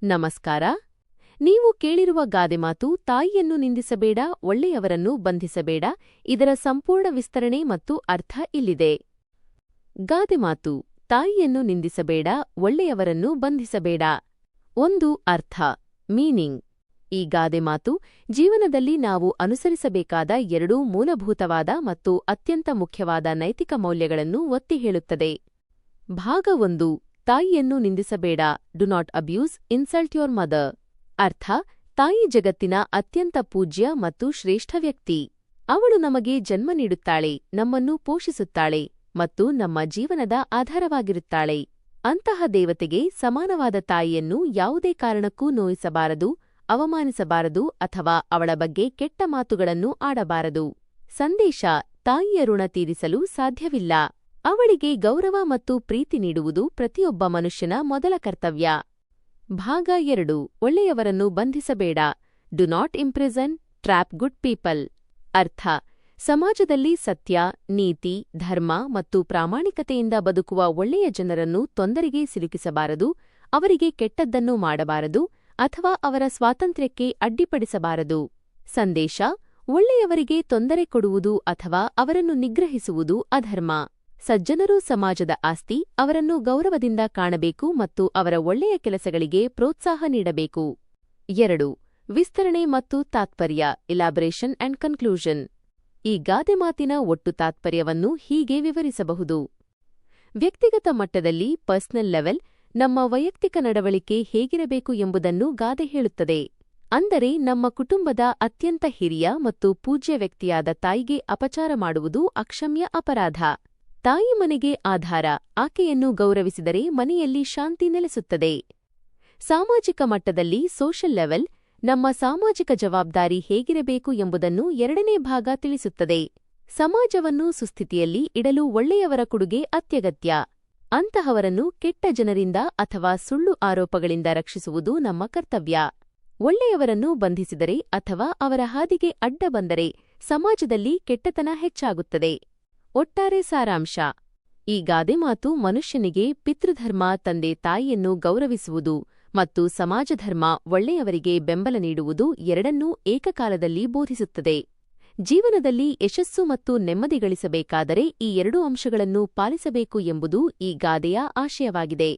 ನಮಸ್ಕಾರ. ನೀವು ಕೇಳಿರುವ ಗಾದೆಮಾತು ತಾಯಿಯನ್ನು ನಿಂದಿಸಬೇಡ, ಒಳ್ಳೆಯವರನ್ನು ಬಂಧಿಸಬೇಡ. ಇದರ ಸಂಪೂರ್ಣ ವಿಸ್ತರಣೆ ಮತ್ತು ಅರ್ಥ ಇಲ್ಲಿದೆ. ಗಾದೆಮಾತು: ತಾಯಿಯನ್ನು ನಿಂದಿಸಬೇಡ, ಒಳ್ಳೆಯವರನ್ನು ಬಂಧಿಸಬೇಡ. ಒಂದು ಅರ್ಥ, ಮೀನಿಂಗ್. ಈ ಗಾದೆಮಾತು ಜೀವನದಲ್ಲಿ ನಾವು ಅನುಸರಿಸಬೇಕಾದ ಎರಡೂ ಮೂಲಭೂತವಾದ ಮತ್ತು ಅತ್ಯಂತ ಮುಖ್ಯವಾದ ನೈತಿಕ ಮೌಲ್ಯಗಳನ್ನು ಒತ್ತಿ ಹೇಳುತ್ತದೆ. ಭಾಗ 1: ತಾಯಿಯನ್ನು ನಿಂದಿಸಬೇಡ. Do not abuse, insult your mother. ಅರ್ಥ: ತಾಯಿ ಜಗತ್ತಿನ ಅತ್ಯಂತ ಪೂಜ್ಯ ಮತ್ತು ಶ್ರೇಷ್ಠ ವ್ಯಕ್ತಿ. ಅವಳು ನಮಗೆ ಜನ್ಮ ನೀಡುತ್ತಾಳೆ, ನಮ್ಮನ್ನು ಪೋಷಿಸುತ್ತಾಳೆ ಮತ್ತು ನಮ್ಮ ಜೀವನದ ಆಧಾರವಾಗಿರುತ್ತಾಳೆ. ಅಂತಹ ದೇವತೆಗೆ ಸಮಾನವಾದ ತಾಯಿಯನ್ನು ಯಾವುದೇ ಕಾರಣಕ್ಕೂ ನೋಯಿಸಬಾರದು, ಅವಮಾನಿಸಬಾರದು ಅಥವಾ ಅವಳ ಬಗ್ಗೆ ಕೆಟ್ಟ ಮಾತುಗಳನ್ನು ಆಡಬಾರದು. ಸಂದೇಶ: ತಾಯಿಯ ಋಣ ತೀರಿಸಲು ಸಾಧ್ಯವಿಲ್ಲ. ಅವಳಿಗೆ ಗೌರವ ಮತ್ತು ಪ್ರೀತಿ ನೀಡುವುದು ಪ್ರತಿಯೊಬ್ಬ ಮನುಷ್ಯನ ಮೊದಲ ಕರ್ತವ್ಯ. ಭಾಗ 2: ಒಳ್ಳೆಯವರನ್ನು ಬಂಧಿಸಬೇಡ. Do not imprison, trap good people. ಅರ್ಥ: ಸಮಾಜದಲ್ಲಿ ಸತ್ಯ, ನೀತಿ, ಧರ್ಮ ಮತ್ತು ಪ್ರಾಮಾಣಿಕತೆಯಿಂದ ಬದುಕುವ ಒಳ್ಳೆಯ ಜನರನ್ನು ತೊಂದರೆಗೆ ಸಿಲುಕಿಸಬಾರದು, ಅವರಿಗೆ ಕೆಟ್ಟದ್ದನ್ನು ಮಾಡಬಾರದು ಅಥವಾ ಅವರ ಸ್ವಾತಂತ್ರ್ಯಕ್ಕೆ ಅಡ್ಡಿಪಡಿಸಬಾರದು. ಸಂದೇಶ: ಒಳ್ಳೆಯವರಿಗೆ ತೊಂದರೆ ಕೊಡುವುದು ಅಥವಾ ಅವರನ್ನು ನಿಗ್ರಹಿಸುವುದು ಅಧರ್ಮ. ಸಜ್ಜನರು ಸಮಾಜದ ಆಸ್ತಿ, ಅವರನ್ನು ಗೌರವದಿಂದ ಕಾಣಬೇಕು ಮತ್ತು ಅವರ ಒಳ್ಳೆಯ ಕೆಲಸಗಳಿಗೆ ಪ್ರೋತ್ಸಾಹ ನೀಡಬೇಕು. 2. ವಿಸ್ತರಣೆ ಮತ್ತು ತಾತ್ಪರ್ಯ. ಇಲಾಬರೇಷನ್ ಅಂಡ್ ಕನ್ಕ್ಲೂಷನ್. ಈ ಗಾದೆಮಾತಿನ ಒಟ್ಟು ತಾತ್ಪರ್ಯವನ್ನು ಹೀಗೆ ವಿವರಿಸಬಹುದು. ವ್ಯಕ್ತಿಗತ ಮಟ್ಟದಲ್ಲಿ, ಪರ್ಸನಲ್ ಲೆವೆಲ್, ನಮ್ಮ ವೈಯಕ್ತಿಕ ನಡವಳಿಕೆ ಹೇಗಿರಬೇಕು ಎಂಬುದನ್ನು ಗಾದೆ ಹೇಳುತ್ತದೆ. ಅಂದರೆ ನಮ್ಮ ಕುಟುಂಬದ ಅತ್ಯಂತ ಹಿರಿಯ ಮತ್ತು ಪೂಜ್ಯ ವ್ಯಕ್ತಿಯಾದ ತಾಯಿಗೆ ಅಪಚಾರ ಮಾಡುವುದು ಅಕ್ಷಮ್ಯ ಅಪರಾಧ. ತಾಯಿ ಮನೆಗೆ ಆಧಾರ, ಆಕೆಯನ್ನು ಗೌರವಿಸಿದರೆ ಮನೆಯಲ್ಲಿ ಶಾಂತಿ ನೆಲೆಸುತ್ತದೆ. ಸಾಮಾಜಿಕ ಮಟ್ಟದಲ್ಲಿ, ಸೋಷಲ್ ಲೆವೆಲ್, ನಮ್ಮ ಸಾಮಾಜಿಕ ಜವಾಬ್ದಾರಿ ಹೇಗಿರಬೇಕು ಎಂಬುದನ್ನು 2ನೇ ಭಾಗ ತಿಳಿಸುತ್ತದೆ. ಸಮಾಜವನ್ನು ಸುಸ್ಥಿತಿಯಲ್ಲಿ ಇಡಲು ಒಳ್ಳೆಯವರ ಕೊಡುಗೆ ಅತ್ಯಗತ್ಯ. ಅಂತಹವರನ್ನು ಕೆಟ್ಟ ಜನರಿಂದ ಅಥವಾ ಸುಳ್ಳು ಆರೋಪಗಳಿಂದ ರಕ್ಷಿಸುವುದು ನಮ್ಮ ಕರ್ತವ್ಯ. ಒಳ್ಳೆಯವರನ್ನು ಬಂಧಿಸಿದರೆ ಅಥವಾ ಅವರ ಹಾದಿಗೆ ಅಡ್ಡ ಬಂದರೆ ಸಮಾಜದಲ್ಲಿ ಕೆಟ್ಟತನ ಹೆಚ್ಚಾಗುತ್ತದೆ. ಒಟ್ಟಾರೆ ಸಾರಾಂಶ: ಈ ಗಾದೆಮಾತು ಮನುಷ್ಯನಿಗೆ ಪಿತೃಧರ್ಮ, ತಂದೆ ತಾಯಿಯನ್ನು ಗೌರವಿಸುವುದು ಮತ್ತು ಸಮಾಜಧರ್ಮ, ಒಳ್ಳೆಯವರಿಗೆ ಬೆಂಬಲ ನೀಡುವುದು ಎರಡನ್ನೂ ಏಕಕಾಲದಲ್ಲಿ ಬೋಧಿಸುತ್ತದೆ. ಜೀವನದಲ್ಲಿ ಯಶಸ್ಸು ಮತ್ತು ನೆಮ್ಮದಿ ಗಳಿಸಬೇಕಾದರೆ ಈ 2 ಅಂಶಗಳನ್ನು ಪಾಲಿಸಬೇಕು ಎಂಬುದು ಈ ಗಾದೆಯ ಆಶಯವಾಗಿದೆ.